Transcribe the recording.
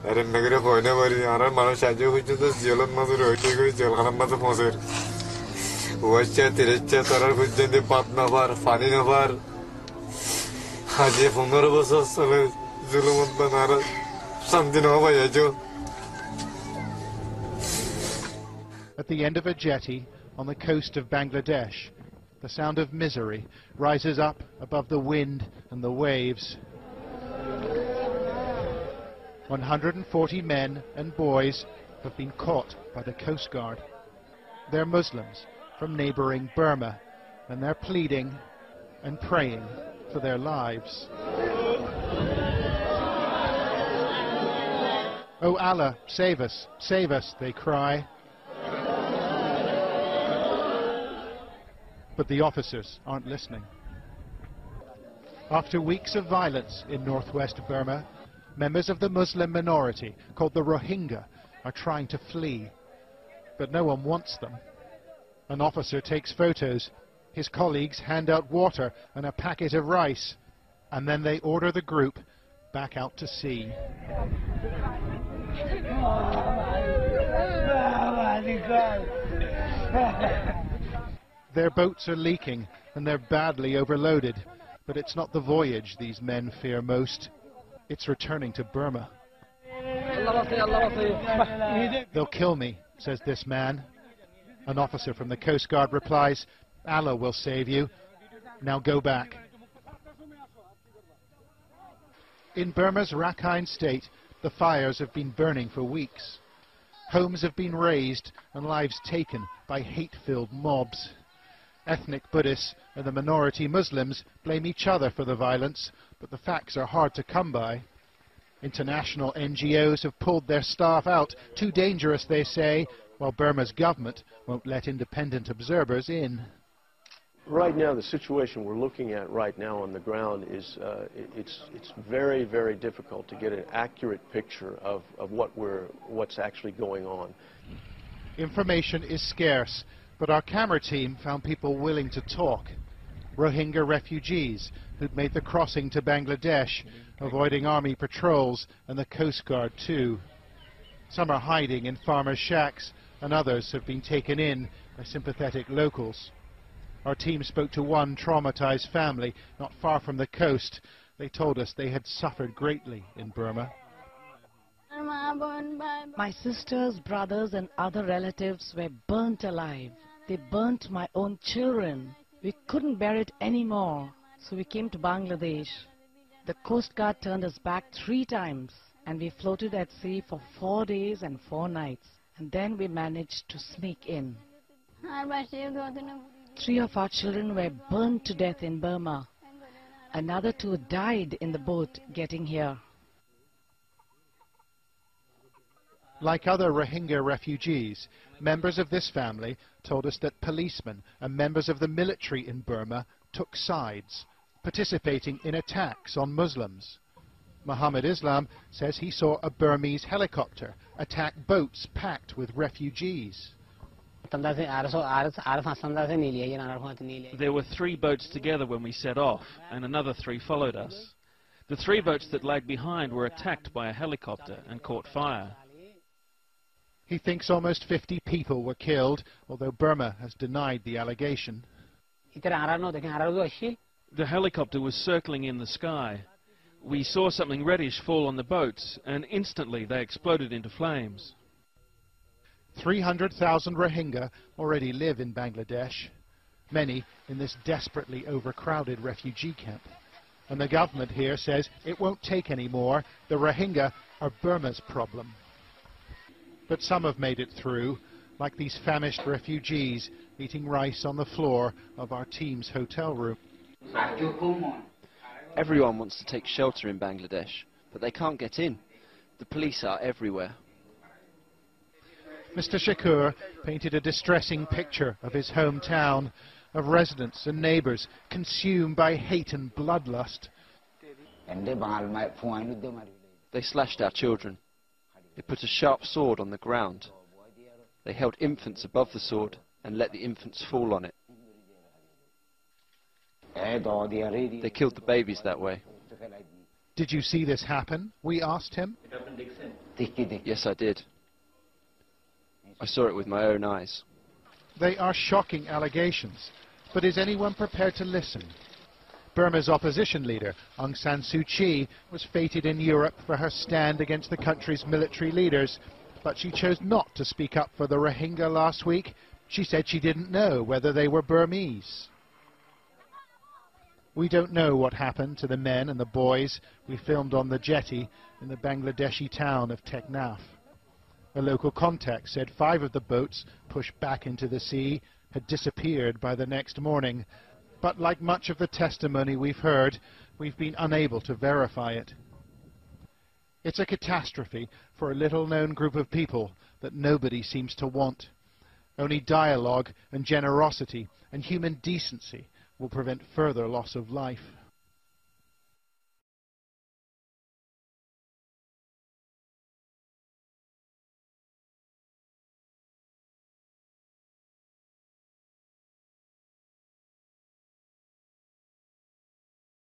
Erin negeri koyuna bari arar mana şacı hüccuda ziyalan mazur öyle göz ziyalkanın mazı fonsur. Uvaşça tireççe tarar hüccende patna var, fani var. Hacı fonları basa salı zulümün banara sandin hava yacu. At the end of a jetty on the coast of Bangladesh, the sound of misery rises up above the wind and the waves. 140 men and boys have been caught by the Coast Guard. They're Muslims from neighbouring Burma, and they're pleading and praying for their lives. "Oh Allah, save us," they cry. But the officers aren't listening. After weeks of violence in northwest Burma, members of the Muslim minority, called the Rohingya, are trying to flee. But no one wants them. An officer takes photos. His colleagues hand out water and a packet of rice. And then they order the group back out to sea. Their boats are leaking and they're badly overloaded. But it's not the voyage these men fear most. It's returning to Burma. "They'll kill me," says this man. An officer from the Coast Guard replies, "Allah will save you. Now go back." In Burma's Rakhine state, the fires have been burning for weeks. Homes have been razed and lives taken by hate-filled mobs. Ethnic Buddhists and the minority Muslims blame each other for the violence, but the facts are hard to come by. International NGOs have pulled their staff out, too dangerous, they say, while Burma's government won't let independent observers in. Right now, the situation we're looking at right now on the ground is it's very, very difficult to get an accurate picture of what's actually going on. Information is scarce, but our camera team found people willing to talk. Rohingya refugees who'd made the crossing to Bangladesh, avoiding army patrols and the Coast Guard too. Some are hiding in farmers' shacks, and others have been taken in by sympathetic locals. Our team spoke to one traumatized family not far from the coast. They told us they had suffered greatly in Burma. My sisters, brothers and other relatives were burnt alive. They burnt my own children. We couldn't bear it anymore, so we came to Bangladesh. The Coast Guard turned us back 3 times, and we floated at sea for 4 days and 4 nights. And then we managed to sneak in. 3 of our children were burnt to death in Burma. Another 2 died in the boat getting here. Like other Rohingya refugees, members of this family told us that policemen and members of the military in Burma took sides, participating in attacks on Muslims. Muhammad Islam says he saw a Burmese helicopter attack boats packed with refugees. There were 3 boats together when we set off, and another 3 followed us. The 3 boats that lagged behind were attacked by a helicopter and caught fire. He thinks almost 50 people were killed, although Burma has denied the allegation. The helicopter was circling in the sky. We saw something reddish fall on the boats, and instantly they exploded into flames. 300,000 Rohingya already live in Bangladesh, many in this desperately overcrowded refugee camp. And the government here says it won't take any more. The Rohingya are Burma's problem. But some have made it through, like these famished refugees eating rice on the floor of our team's hotel room. Everyone wants to take shelter in Bangladesh, but they can't get in. The police are everywhere. Mr. Shakur painted a distressing picture of his hometown, of residents and neighbours consumed by hate and bloodlust. They slashed our children. They put a sharp sword on the ground. They held infants above the sword and let the infants fall on it. They killed the babies that way. Did you see this happen? We asked him. Yes, I did. I saw it with my own eyes. They are shocking allegations, but is anyone prepared to listen? Burma's opposition leader, Aung San Suu Kyi, was feted in Europe for her stand against the country's military leaders, but she chose not to speak up for the Rohingya last week. She said she didn't know whether they were Burmese. We don't know what happened to the men and the boys we filmed on the jetty in the Bangladeshi town of Teknaf. A local contact said 5 of the boats pushed back into the sea had disappeared by the next morning. But like much of the testimony we've heard, we've been unable to verify it. It's a catastrophe for a little-known group of people that nobody seems to want. Only dialogue and generosity and human decency will prevent further loss of life.